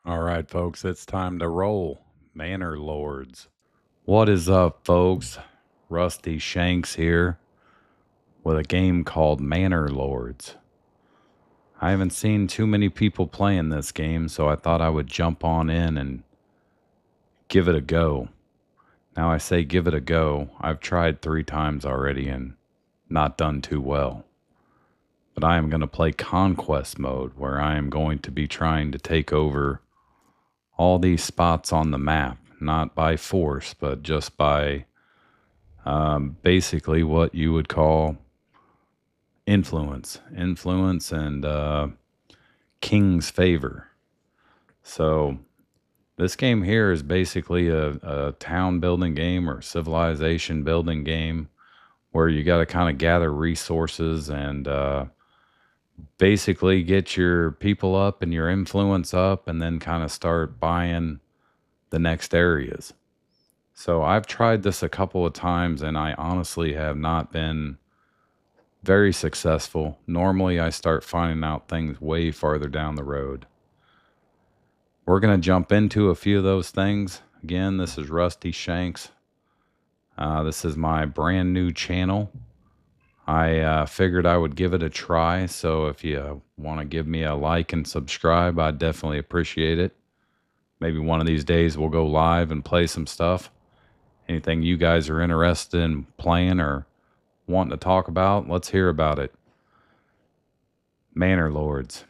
All right, folks, it's time to roll. Manor Lords. What is up, folks? Rusty Shanks here with a game called Manor Lords. I haven't seen too many people playing this game, so I thought I would jump on in and give it a go. Now, I say give it a go. I've tried 3 times already and not done too well. But I am going to play Conquest mode, where I am going to be trying to take over all these spots on the map, not by force, but just by basically what you would call influence, and king's favor. So this game here is basically a town building game or civilization building game where you got to kind of gather resources and basically get your people up and your influence up, and then kind of start buying the next areas. So I've tried this a couple of times and I honestly have not been very successful. Normally I start finding out things way farther down the road. We're going to jump into a few of those things. Again, this is Rusty Shanks. This is my brand new channel. I figured I would give it a try. So if you want to give me a like and subscribe, I'd definitely appreciate it. Maybe one of these days we'll go live and play some stuff. Anything you guys are interested in playing or wanting to talk about, let's hear about it. Manor Lords.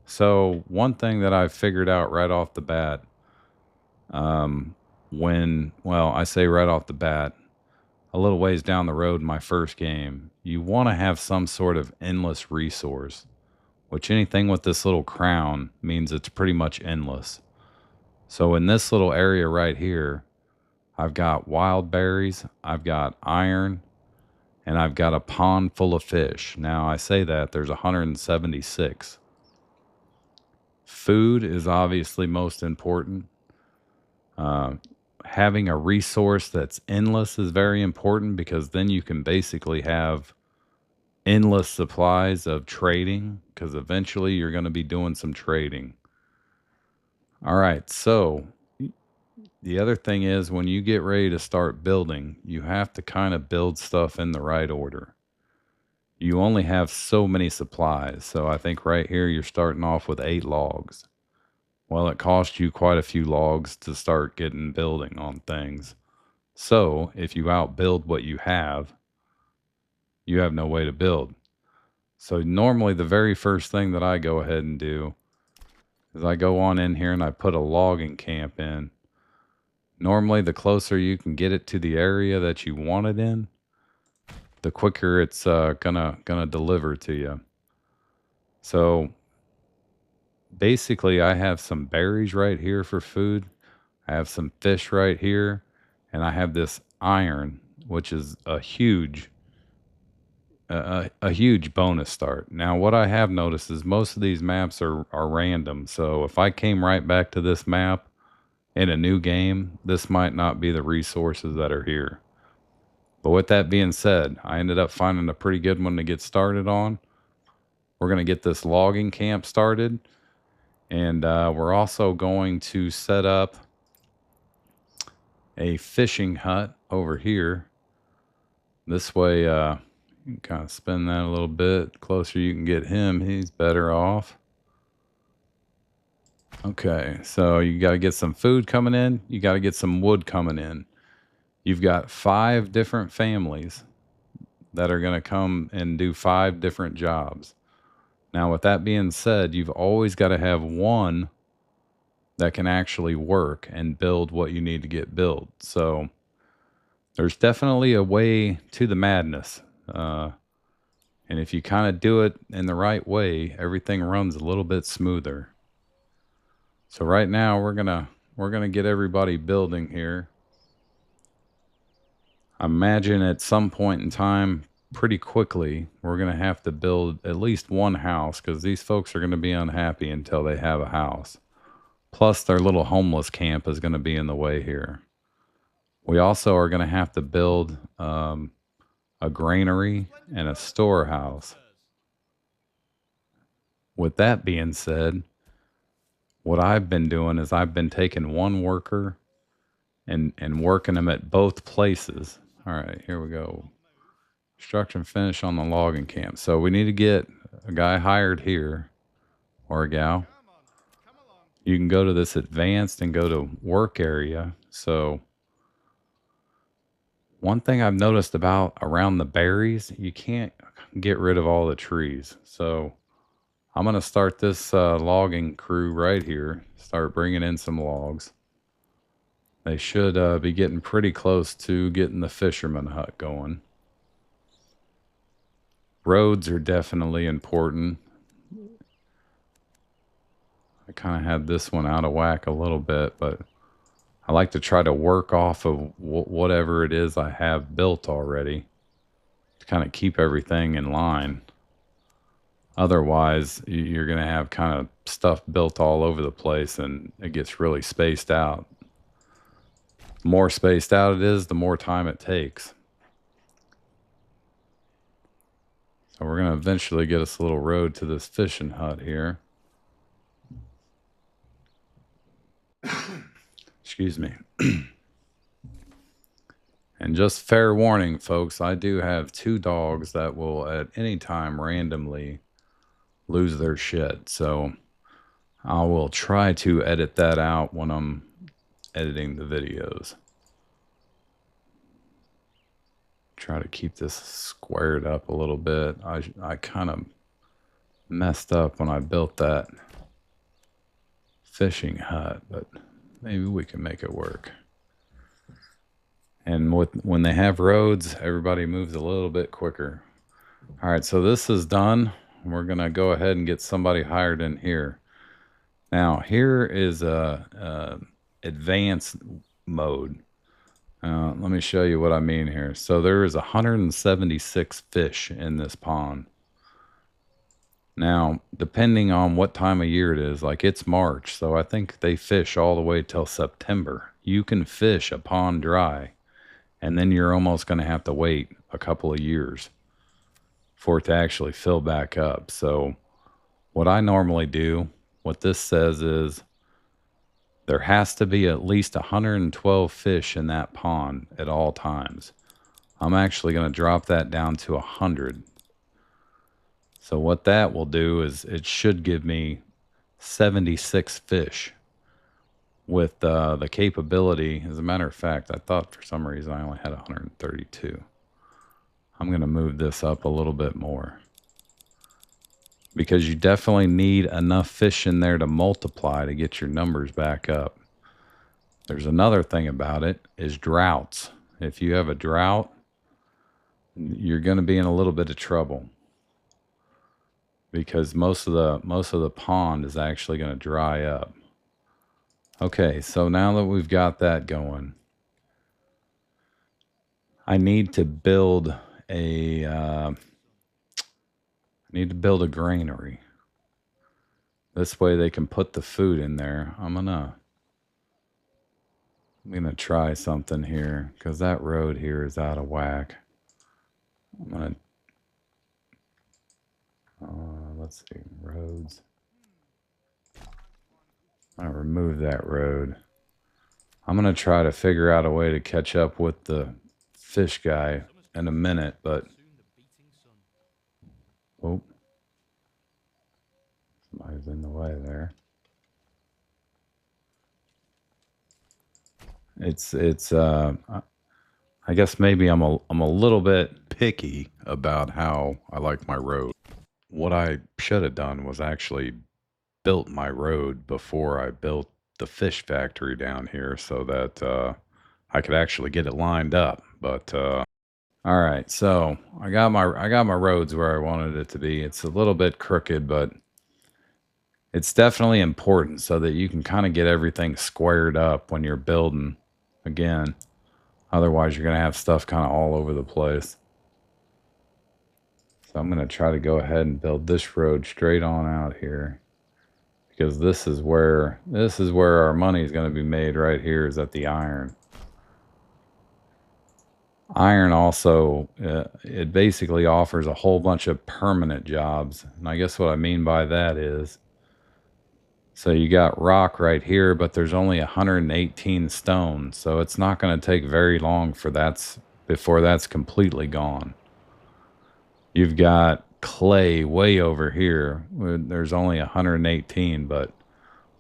So one thing that I figured out right off the bat, I say right off the bat, a little ways down the road in my first game, you want to have some sort of endless resource, which anything with this little crown means it's pretty much endless. So in this little area right here, I've got wild berries, I've got iron, and I've got a pond full of fish. Now, I say that there's 176. Food is obviously most important. Uh, Having a resource that's endless is very important because then you can basically have endless supplies of trading because eventually you're going to be doing some trading. All right, so the other thing is when you get ready to start building, you have to kind of build stuff in the right order. You only have so many supplies. So I think right here you're starting off with 8 logs. Well, it costs you quite a few logs to start getting building on things. So if you outbuild what you have no way to build. So normally the very first thing that I go ahead and do is I go on in here and I put a logging camp in. Normally the closer you can get it to the area that you want it in, the quicker it's gonna deliver to you. So basically I have some berries right here for food. I have some fish right here, and I have this iron, which is a huge bonus start. Now, what I have noticed is most of these maps are random. So if I came right back to this map in a new game, this might not be the resources that are here. But with that being said, I ended up finding a pretty good one to get started on. We're going to get this logging camp started, and we're also going to set up a fishing hut over here. This way, you can kind of spin that a little bit. The closer you can get him, he's better off. Okay, so you got to get some food coming in. You got to get some wood coming in. You've got 5 different families that are going to come and do 5 different jobs. Now, with that being said, you've always got to have one that can actually work and build what you need to get built. So there's definitely a way to the madness. And if you kind of do it in the right way, everything runs a little bit smoother. So right now we're gonna get everybody building here. I imagine at some point in time, pretty quickly, we're gonna have to build at least one house because these folks are gonna be unhappy until they have a house. Plus, their little homeless camp is gonna be in the way here. We also are gonna have to build a granary and a storehouse. With that being said, What I've been doing is I've been taking one worker and working them at both places. All right, here we go. Construction finish on the logging camp. So we need to get a guy hired here or a gal. You can go to this advanced and go to work area. So one thing I've noticed about around the berries, you can't get rid of all the trees. So I'm going to start this logging crew right here. Start bringing in some logs. They should be getting pretty close to getting the fisherman hut going. Roads are definitely important. I kind of had this one out of whack a little bit, but I like to try to work off of whatever it is I have built already to kind of keep everything in line. Otherwise, you're going to have kind of stuff built all over the place and it gets really spaced out. The more spaced out it is, the more time it takes. So we're going to eventually get us a little road to this fishing hut here. Excuse me. And just fair warning, folks, I do have 2 dogs that will at any time randomly lose their shit. So I will try to edit that out when I'm editing the videos. Try to keep this squared up a little bit. I kind of messed up when I built that fishing hut, but maybe we can make it work. And when they have roads, everybody moves a little bit quicker. All right, so this is done. We're going to go ahead and get somebody hired in here. Now, here is a advanced mode. Let me show you what I mean here. So there is 176 fish in this pond. Now, depending on what time of year it is, like it's March, so I think they fish all the way till September. You can fish a pond dry, and then you're almost going to have to wait a couple of years for it to actually fill back up. So what I normally do, what this says is there has to be at least 112 fish in that pond at all times. I'm actually going to drop that down to 100. So what that will do is it should give me 76 fish with the capability. As a matter of fact, I thought for some reason I only had 132. I'm going to move this up a little bit more because you definitely need enough fish in there to multiply to get your numbers back up. There's another thing about it is droughts. If you have a drought, you're going to be in a little bit of trouble because most of the pond is actually going to dry up. Okay, so now that we've got that going, I need to build a granary. This way they can put the food in there. I'm gonna try something here because that road here is out of whack. I'm gonna let's see, roads. I'm gonna remove that road. I'm gonna try to figure out a way to catch up with the fish guy in a minute, but oh, somebody's in the way there. I guess maybe I'm a little bit picky about how I like my road. What I should have done was actually built my road before I built the fish factory down here so that I could actually get it lined up. But all right, so I got my roads where I wanted it to be. It's a little bit crooked, but it's definitely important so that you can kind of get everything squared up when you're building again. Otherwise, you're going to have stuff kind of all over the place. So I'm going to try to go ahead and build this road straight on out here because this is where our money is going to be made right here is at the iron. Iron also, it basically offers a whole bunch of permanent jobs. And I guess what I mean by that is So you got rock right here, but there's only 118 stones. So it's not going to take very long before that's completely gone. You've got clay way over here. There's only 118, but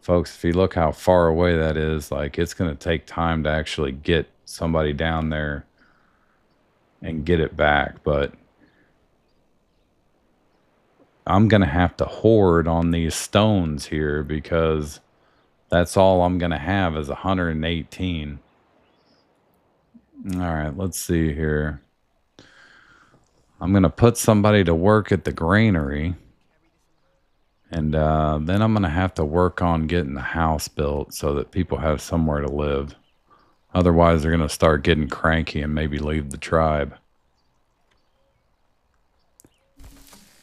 folks, if you look how far away that is, like it's going to take time to actually get somebody down there and get it back. But I'm going to have to hoard on these stones here because that's all I'm going to have is 118. All right, let's see here. I'm going to put somebody to work at the granary. And then I'm going to have to work on getting the house built so that people have somewhere to live. Otherwise, they're going to start getting cranky and maybe leave the tribe.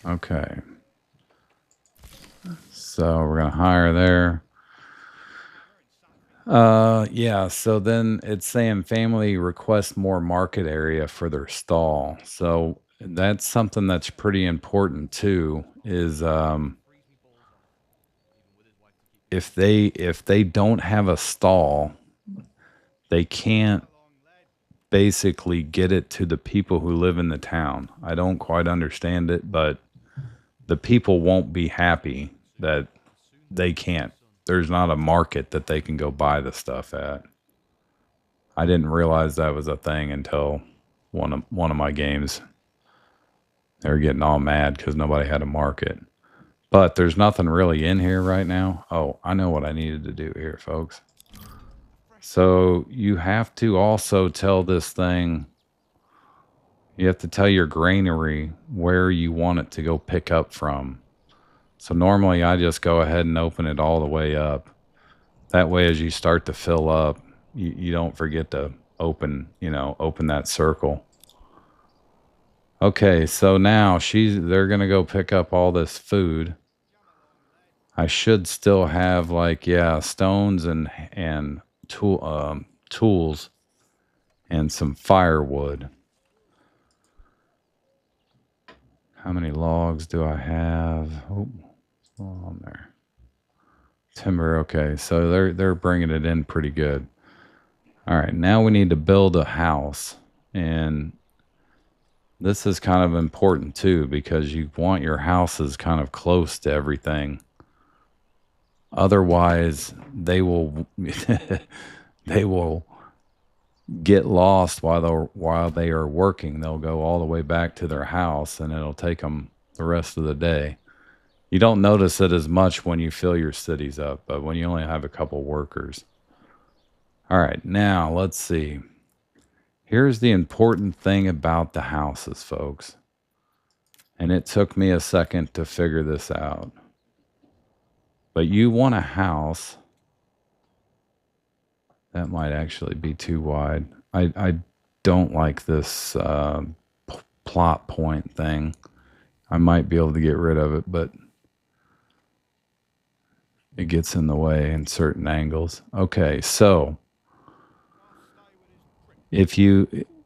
Okay. So we're going to hire there. Yeah, so then it's saying family requests more market area for their stall. So that's something that's pretty important too, is if they don't have a stall, they can't basically get it to the people who live in the town. I don't quite understand it, but the people won't be happy that they can't. There's not a market that they can go buy the stuff at. I didn't realize that was a thing until one of my games. They were getting all mad because nobody had a market. But there's nothing really in here right now. Oh, I know what I needed to do here, folks. So you have to also tell this thing, you have to tell your granary where you want it to go pick up from. So normally I just go ahead and open it all the way up. That way, as you start to fill up, you don't forget to open that circle. Okay, so now they're gonna go pick up all this food. I should still have stones and tools and some firewood. How many logs do I have? Oh, on there. Timber. Okay, so they're bringing it in pretty good. All right, now we need to build a house, and this is kind of important too because you want your houses kind of close to everything. Otherwise, they will they will get lost while they are working. They'll go all the way back to their house, and it'll take them the rest of the day. You don't notice it as much when you fill your cities up, but when you only have a couple workers. All right, now let's see. Here's the important thing about the houses, folks. And it took me a second to figure this out. But you want a house that might actually be too wide. I don't like this plot point thing. I might be able to get rid of it, but it gets in the way in certain angles. Okay, so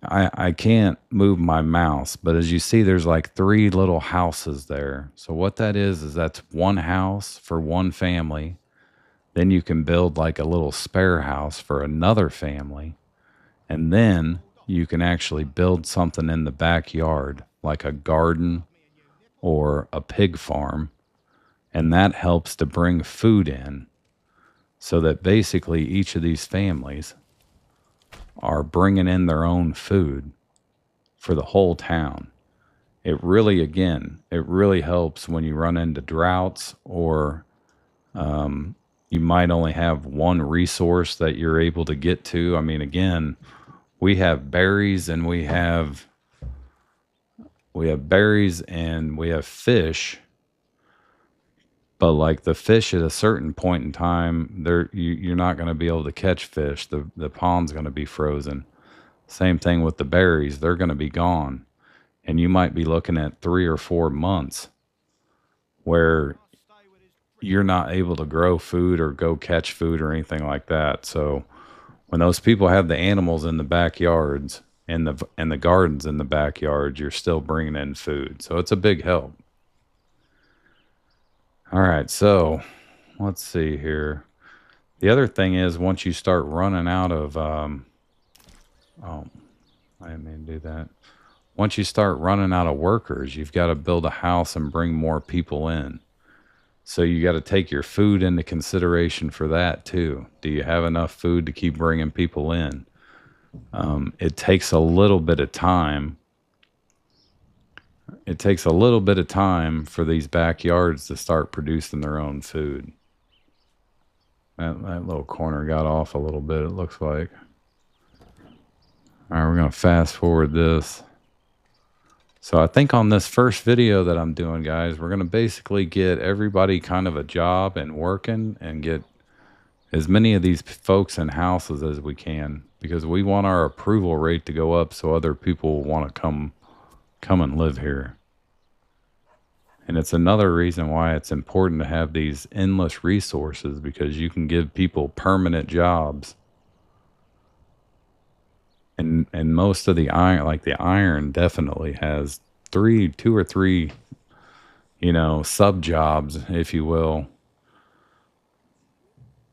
I can't move my mouse, but as you see, there's like 3 little houses there. So what that is that's one house for one family. Then you can build like a little spare house for another family. And then you can actually build something in the backyard, like a garden or a pig farm. And that helps to bring food in so that basically each of these families are bringing in their own food for the whole town. It really helps when you run into droughts or you might only have one resource that you're able to get to. I mean, again, we have berries and we have berries and we have fish. But like the fish at a certain point in time, you're not going to be able to catch fish. The pond's going to be frozen. Same thing with the berries. They're going to be gone. And you might be looking at 3 or 4 months where you're not able to grow food or go catch food or anything like that. So when those people have the animals in the backyards and the gardens in the backyards, you're still bringing in food. So it's a big help. All right, so let's see here. The other thing is once you start running out of, oh, I didn't mean to do that. Once you start running out of workers, you've got to build a house and bring more people in. So you got to take your food into consideration for that too. Do you have enough food to keep bringing people in? It takes a little bit of time. It takes a little bit of time for these backyards to start producing their own food. That little corner got off a little bit, it looks like. All right, we're going to fast forward this. So I think on this first video that I'm doing, guys, we're going to basically get everybody kind of a job and working and get as many of these folks in houses as we can, because we want our approval rate to go up so other people want to come and live here. And it's another reason why it's important to have these endless resources, because you can give people permanent jobs. And most of the iron, like the iron definitely has two or three, sub jobs, if you will,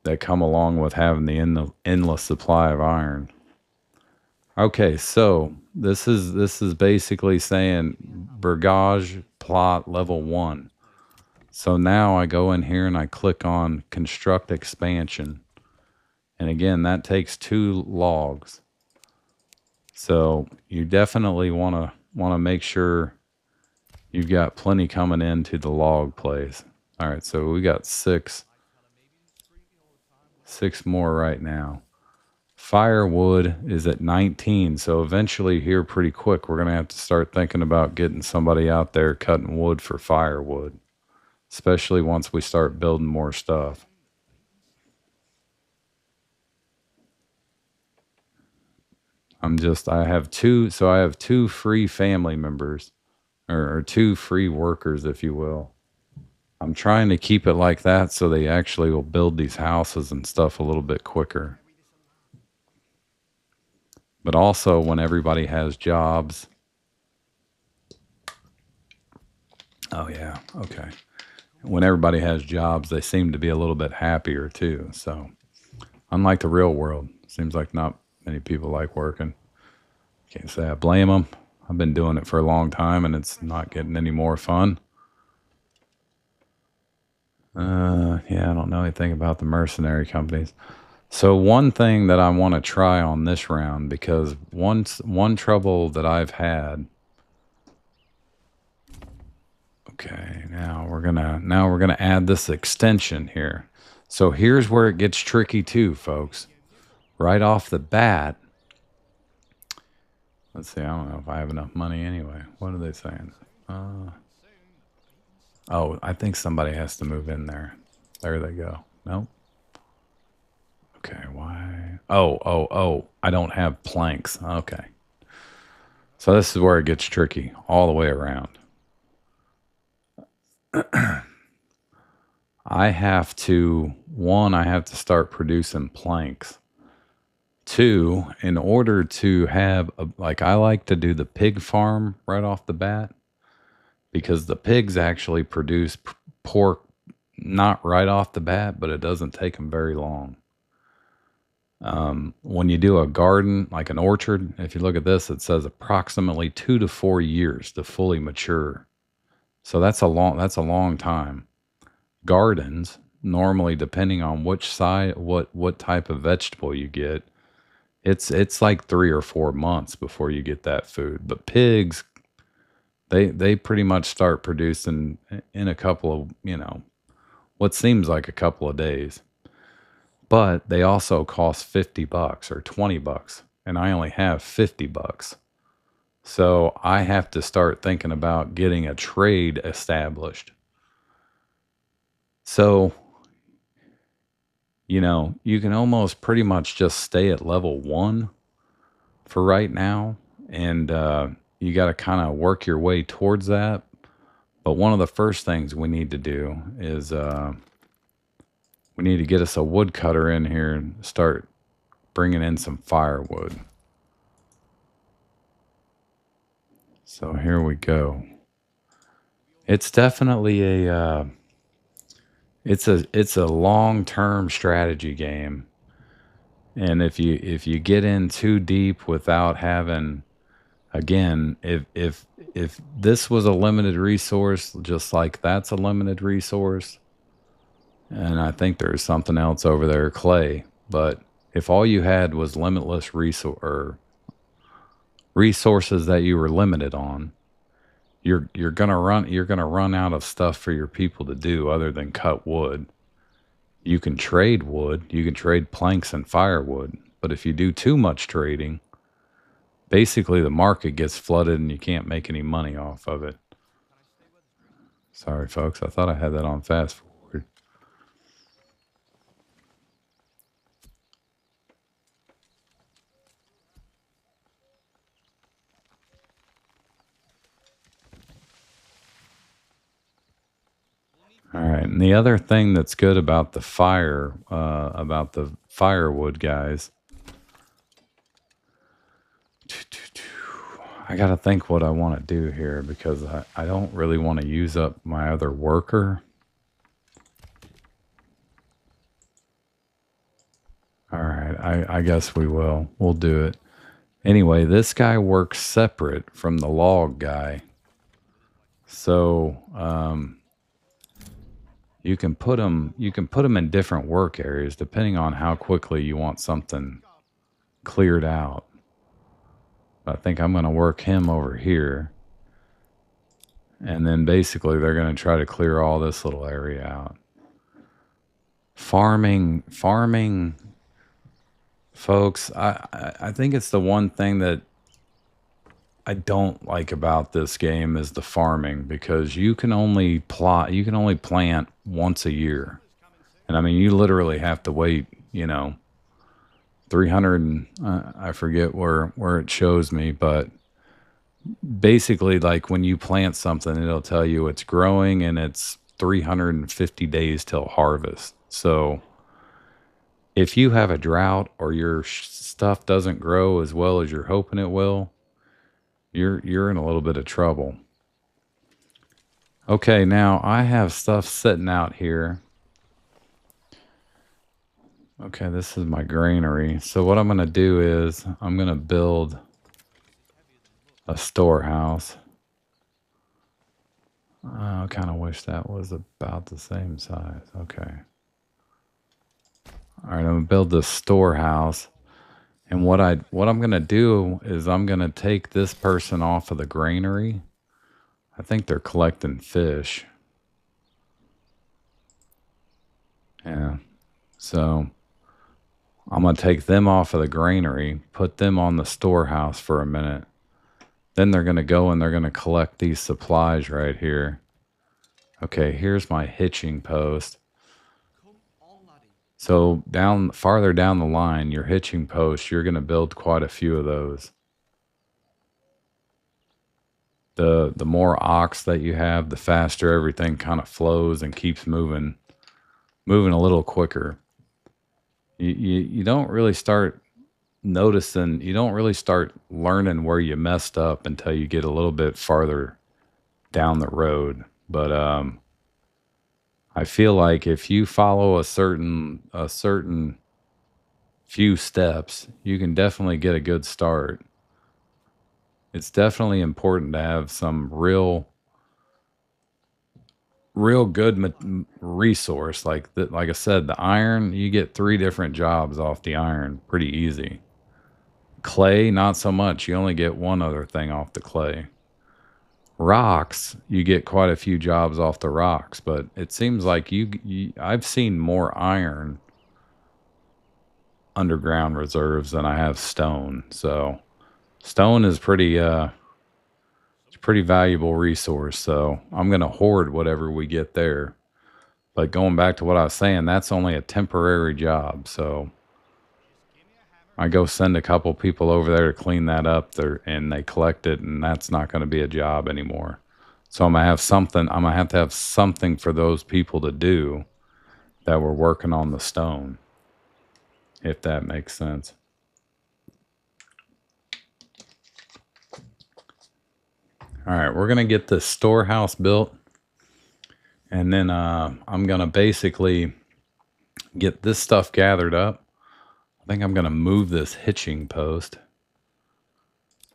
that come along with having the endless supply of iron. Okay, so this is basically saying Burgage plot level 1. So now I go in here and I click on construct expansion. And again, that takes 2 logs. So you definitely want to make sure you've got plenty coming into the log place. All right, so we got 6 more right now. Firewood is at 19, so eventually here pretty quick we're going to have to start thinking about getting somebody out there cutting wood for firewood, especially once we start building more stuff. I have 2 free family members, or 2 free workers, if you will. I'm trying to keep it like that so they actually will build these houses and stuff a little bit quicker. But also when everybody has jobs. Oh yeah, okay. When everybody has jobs, they seem to be a little bit happier too. So unlike the real world, seems like not many people like working. Can't say I blame them. I've been doing it for a long time and it's not getting any more fun. Yeah, I don't know anything about the mercenary companies. So one thing that I want to try on this round, because one trouble that I've had. Okay, now we're gonna add this extension here. So here's where it gets tricky too, folks. Right off the bat. Let's see, I don't know if I have enough money anyway. What are they saying? Oh, I think somebody has to move in there. There they go. Nope. Okay, why? Oh, I don't have planks. Okay. So this is where it gets tricky all the way around. I have to start producing planks. 2, in order to have, I like to do the pig farm right off the bat, because the pigs actually produce pork, not right off the bat, but it doesn't take them very long. When you do a garden, like an orchard, if you look at this, it says approximately 2 to 4 years to fully mature. So that's a long time. Gardens, normally, depending on which side, what type of vegetable you get, it's like 3 or 4 months before you get that food. But pigs, they pretty much start producing in a couple of, what seems like a couple of days. But they also cost $50 or $20, and I only have $50. So I have to start thinking about getting a trade established. So, you can almost pretty much just stay at level 1 for right now, and you got to kind of work your way towards that. But one of the first things we need to do is we need to get us a woodcutter in here and start bringing in some firewood. So here we go. It's definitely It's a long-term strategy game. And if you get in too deep without having, again, if this was a limited resource, just like that's a limited resource, and I think there's something else over there, clay. But if all you had was limitless resource or resources that you were limited on, you're gonna run out of stuff for your people to do other than cut wood. You can trade wood, you can trade planks and firewood, but if you do too much trading, basically the market gets flooded and you can't make any money off of it. Sorry, folks. I thought I had that on fast forward. All right. And the other thing that's good about about the firewood guys, I got to think what I want to do here because I don't really want to use up my other worker. All right. I guess we will. We'll do it. Anyway, this guy works separate from the log guy. So, you can put them in different work areas depending on how quickly you want something cleared out. I think I'm going to work him over here. And then basically they're going to try to clear all this little area out. Farming, folks, I think it's the one thing that I don't like about this game is the farming because you can only plant once a year. And I mean, you literally have to wait, 300 and I forget where it shows me, but basically like when you plant something, it'll tell you it's growing and it's 350 days till harvest. So if you have a drought or your stuff doesn't grow as well as you're hoping it will, you're in a little bit of trouble. Okay, now I have stuff sitting out here. Okay, this is my granary. So what I'm going to do is I'm going to build a storehouse. I kind of wish that was about the same size. Okay. All right, I'm going to build this storehouse. And what I'm going to do is I'm going to take this person off of the granary. I think they're collecting fish. Yeah. So I'm going to take them off of the granary, put them on the storehouse for a minute. Then they're going to go and they're going to collect these supplies right here. Okay, here's my hitching post. So farther down the line, your hitching post, you're going to build quite a few of those. The more ox that you have, the faster everything kind of flows and keeps moving a little quicker. You don't really start noticing, you don't really start learning where you messed up until you get a little bit farther down the road. But I feel like if you follow a certain few steps, you can definitely get a good start. It's definitely important to have some real good resource like that. Like I said, the iron, you get 3 different jobs off the iron pretty easy. Clay, not so much. You only get one other thing off the clay. Rocks, you get quite a few jobs off the rocks, but it seems like I've seen more iron underground reserves than I have stone. So stone is it's a pretty valuable resource. So I'm gonna hoard whatever we get there. But going back to what I was saying, that's only a temporary job. So I go send a couple people over there to clean that up there and they collect it, and that's not going to be a job anymore. So I'm gonna have to have something for those people to do that were working on the stone, if that makes sense. All right, we're gonna get this storehouse built. And then I'm going to basically get this stuff gathered up. I think I'm going to move this hitching post.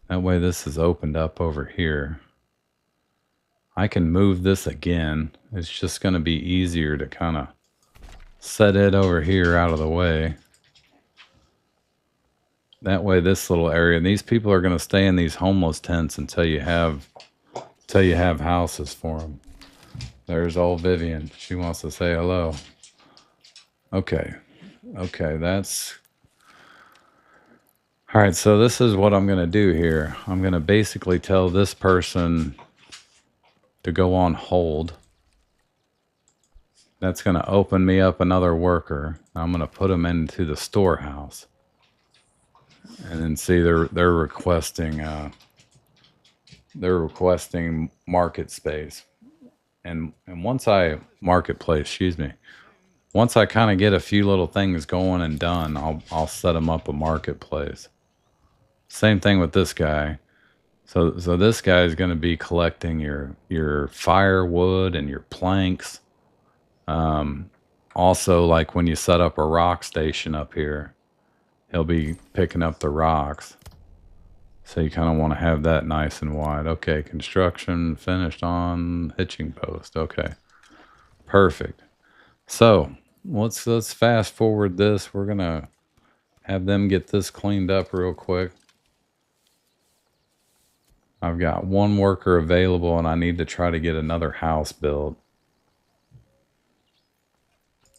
That way this is opened up over here. I can move this again. It's just going to be easier to kind of set it over here out of the way. That way this little area, and these people are going to stay in these homeless tents until you have houses for them. There's old Vivian. She wants to say hello. Okay. Okay, that's... All right, so this is what I'm going to do here. I'm going to basically tell this person to go on hold. That's going to open me up another worker. I'm going to put them into the storehouse. And then see they're requesting market space. And once I marketplace, excuse me. Once I kind of get a few little things going and done, I'll set them up a marketplace. Same thing with this guy. So this guy is going to be collecting your firewood and your planks. Also, like when you set up a rock station up here, he'll be picking up the rocks. So you kind of want to have that nice and wide. Okay, construction finished on hitching post. Okay, perfect. So let's fast forward this. We're gonna have them get this cleaned up real quick. I've got one worker available and I need to try to get another house built.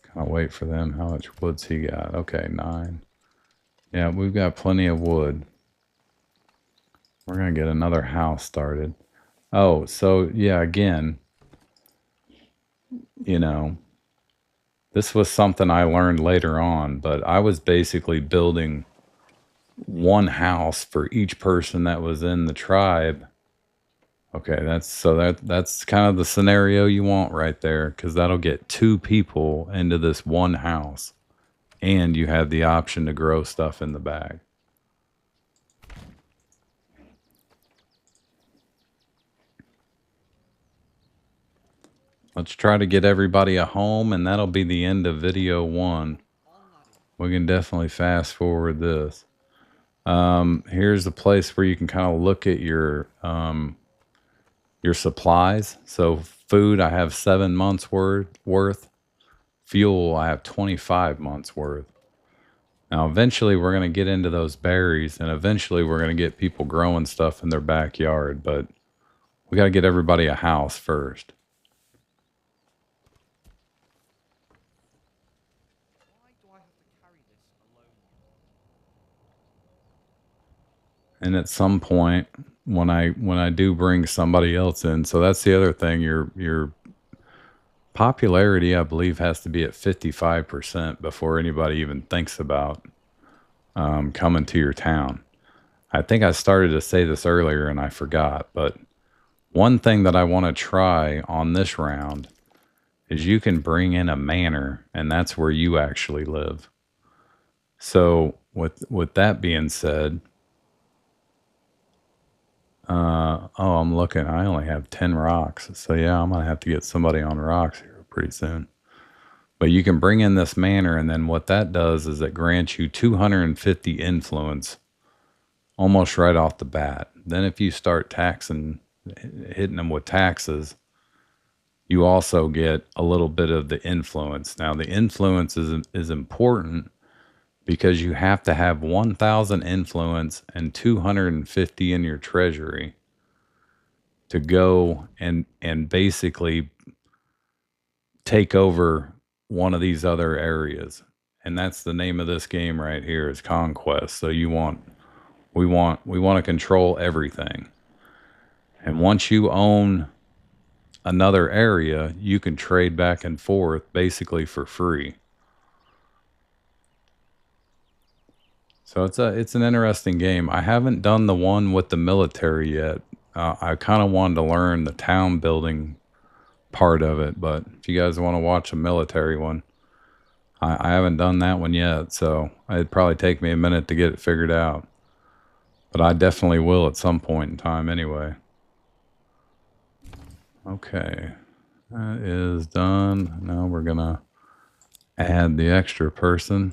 Kind of wait for them. How much wood's he got? Okay, 9. Yeah, we've got plenty of wood. We're going to get another house started. Oh, so yeah, again, you know, this was something I learned later on, but I was basically building one house for each person that was in the tribe. Okay, that's kind of the scenario you want right there, because that'll get 2 people into this one house, and you have the option to grow stuff in the bag. Let's try to get everybody a home, and that'll be the end of video 1. We can definitely fast forward this. Here's the place where you can kind of look at your supplies. So food, I have 7 months worth. Fuel, I have 25 months worth. Now, eventually we're going to get into those berries, and eventually we're going to get people growing stuff in their backyard, but we got to get everybody a house first. And at some point, when I do bring somebody else in, so that's the other thing, your popularity, I believe, has to be at 55% before anybody even thinks about coming to your town. I think I started to say this earlier and I forgot, but one thing that I want to try on this round is you can bring in a manor, and that's where you actually live. So with that being said, oh, I'm looking. I only have 10 rocks. So yeah, I'm going to have to get somebody on rocks here pretty soon. But you can bring in this manor, and then what that does is it grants you 250 influence almost right off the bat. Then if you start hitting them with taxes, you also get a little bit of the influence. Now, the influence is important because you have to have 1,000 influence and 250 in your treasury to go and basically take over one of these other areas. And that's the name of this game right here, is Conquest. So we want to control everything. And once you own another area, you can trade back and forth basically for free. So it's an interesting game. I haven't done the one with the military yet. I kind of wanted to learn the town building part of it, but if you guys want to watch a military one, I haven't done that one yet, so it'd probably take me a minute to get it figured out. But I definitely will at some point in time anyway. Okay. That is done. Now we're gonna add the extra person.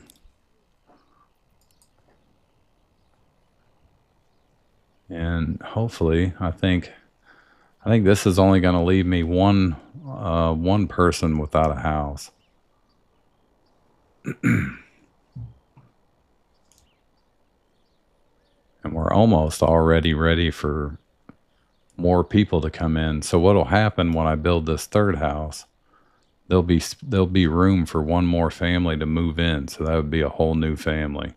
And hopefully, I think this is only gonna leave me one person without a house. And we're almost already ready for more people to come in. So what'll happen when I build this third house? There'll be room for one more family to move in. So that would be a whole new family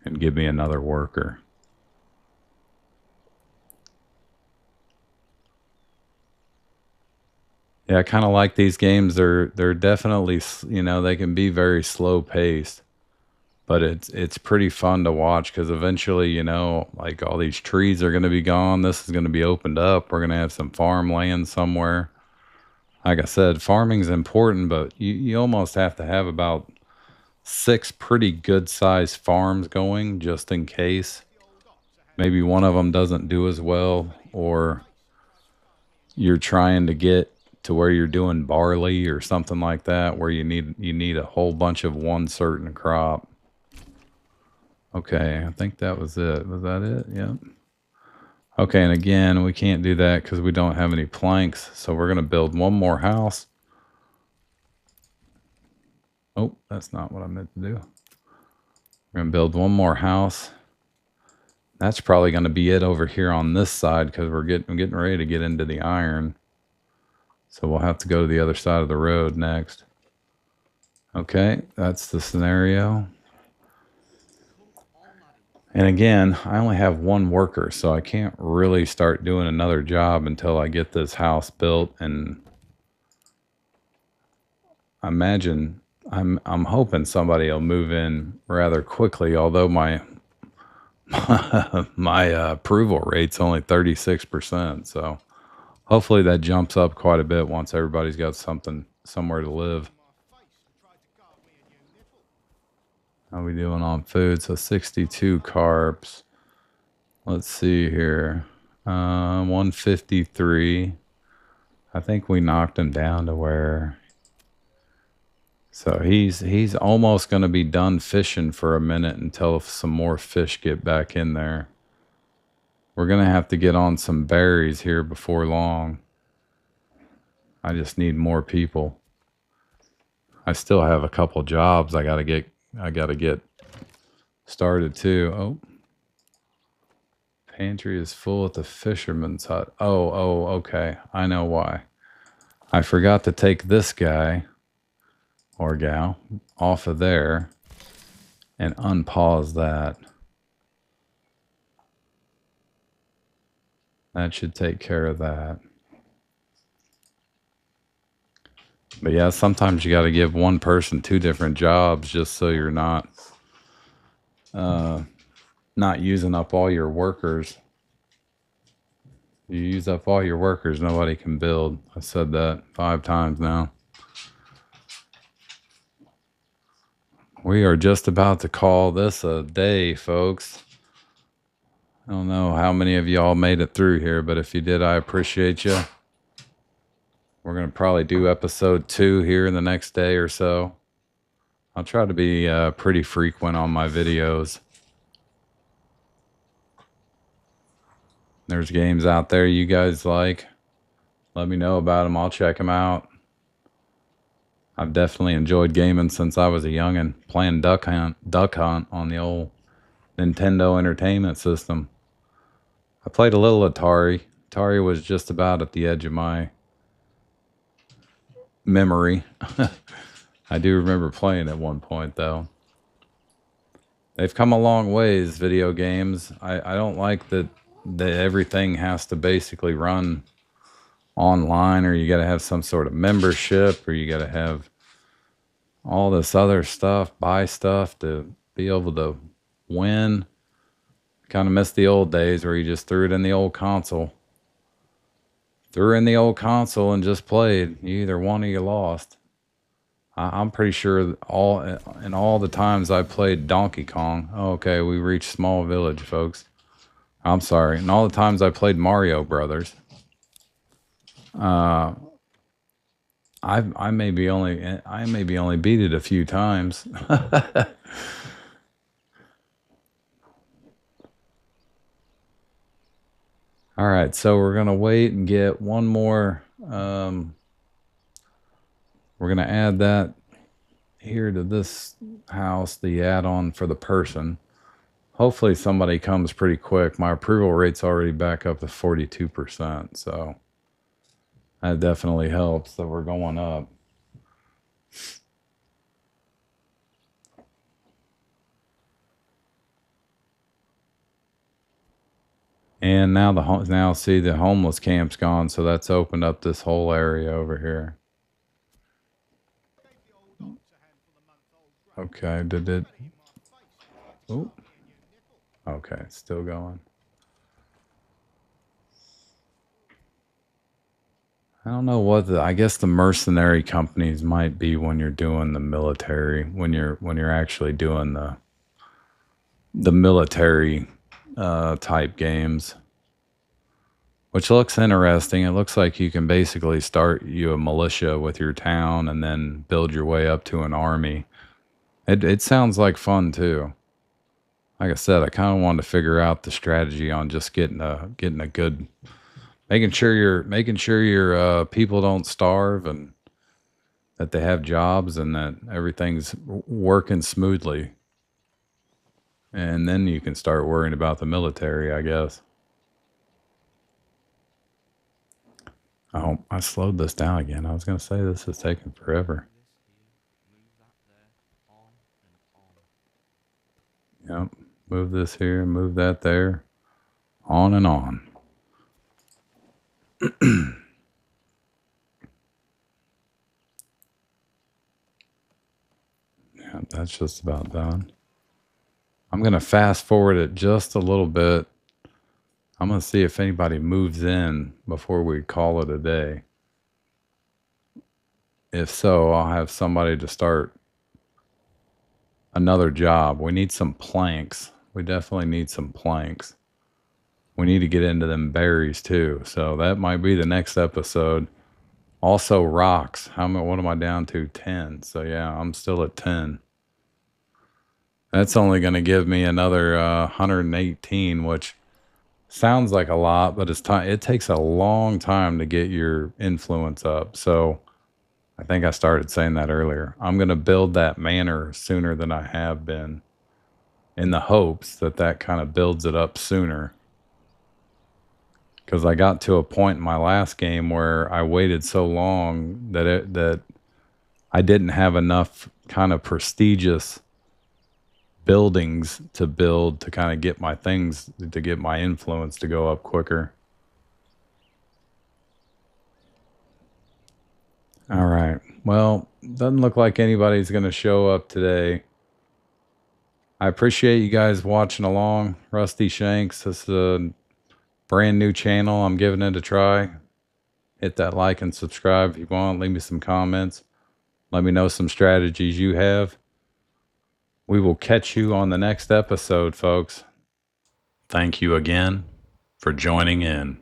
and give me another worker. Yeah, I kind of like these games. They're definitely, they can be very slow paced, but it's pretty fun to watch because eventually, like all these trees are going to be gone. This is going to be opened up. We're going to have some farmland somewhere. Like I said, farming's important, but you almost have to have about 6 pretty good sized farms going just in case. Maybe one of them doesn't do as well, or you're trying to get to where you're doing barley or something like that, where you need a whole bunch of one certain crop. Okay, I think that was it. Was that it? Yep. Okay, and again, we can't do that because we don't have any planks. So we're gonna build one more house. Oh, that's not what I meant to do. We're gonna build one more house. That's probably gonna be it over here on this side because we're getting ready to get into the iron. So we'll have to go to the other side of the road next. Okay, that's the scenario. And again, I only have one worker, so I can't really start doing another job until I get this house built. And I imagine I'm hoping somebody will move in rather quickly, although my my approval rate's only 36%. So hopefully that jumps up quite a bit once everybody's got somewhere to live. How we doing on food? So 62 carbs. Let's see here. 153. I think we knocked him down to where. So he's almost going to be done fishing for a minute until some more fish get back in there. We're going to have to get on some berries here before long. I just need more people. I still have a couple jobs I got to get started too. Oh. Pantry is full at the fisherman's hut. Oh, okay. I know why. I forgot to take this guy or gal off of there and unpause that. That should take care of that. But yeah, sometimes you got to give one person 2 different jobs just so you're not using up all your workers. You use up all your workers, nobody can build. I said that 5 times now. We are just about to call this a day, folks. I don't know how many of y'all made it through here, but if you did, I appreciate you. We're going to probably do episode 2 here in the next day or so. I'll try to be pretty frequent on my videos. There's games out there you guys like. Let me know about them. I'll check them out. I've definitely enjoyed gaming since I was a youngin', playing Duck Hunt on the old Nintendo Entertainment System. I played a little Atari. Atari was just about at the edge of my memory. I do remember playing at one point, though. They've come a long ways, video games. I don't like that everything has to basically run online, or you got to have some sort of membership, or you got to have all this other stuff, buy stuff to be able to win. Kind of miss the old days where you just threw it in the old console. Threw in the old console and just played. You either won or you lost. I'm pretty sure all the times I played Donkey Kong. Oh, okay, we reached Small Village, folks. I'm sorry. And all the times I played Mario Brothers. I may be only beat it a few times. All right, so we're gonna wait and get one more. We're gonna add that here to this house, the add-on for the person. Hopefully somebody comes pretty quick. My approval rate's already back up to 42%, so that definitely helps that we're going up. And now now see the homeless camp's gone, so that's opened up this whole area over here. Okay, did it? Oh, okay, still going. I don't know what I guess the mercenary companies might be when you're doing the military, when you're actually doing the military type games, which looks interesting. It looks like you can basically start you a militia with your town and then build your way up to an army. It sounds like fun too. Like I said, I kind of wanted to figure out the strategy on just getting a good, making sure your people don't starve and that they have jobs and that everything's working smoothly. And then you can start worrying about the military, I guess. Oh, I slowed this down again. I was going to say this is taking forever. Yep. Move this here, move that there, on and on. Yeah, that's just about done. I'm going to fast forward it just a little bit. I'm going to see if anybody moves in before we call it a day. If so, I'll have somebody to start another job. We need some planks. We definitely need some planks. We need to get into them berries too. So that might be the next episode. Also rocks. What am I down to? 10. So yeah, I'm still at 10. That's only going to give me another 118, which sounds like a lot, but it takes a long time to get your influence up. So I think I started saying that earlier. I'm going to build that manor sooner than I have been in the hopes that that kind of builds it up sooner. Because I got to a point in my last game where I waited so long that I didn't have enough kind of prestigious buildings to build to kind of get my things to get my influence to go up quicker. All right. Well, doesn't look like anybody's going to show up today. I appreciate you guys watching along. Rusty Shanks. This is a brand new channel. I'm giving it a try. Hit that like and subscribe if you want. Leave me some comments. Let me know some strategies you have. We will catch you on the next episode, folks. Thank you again for joining in.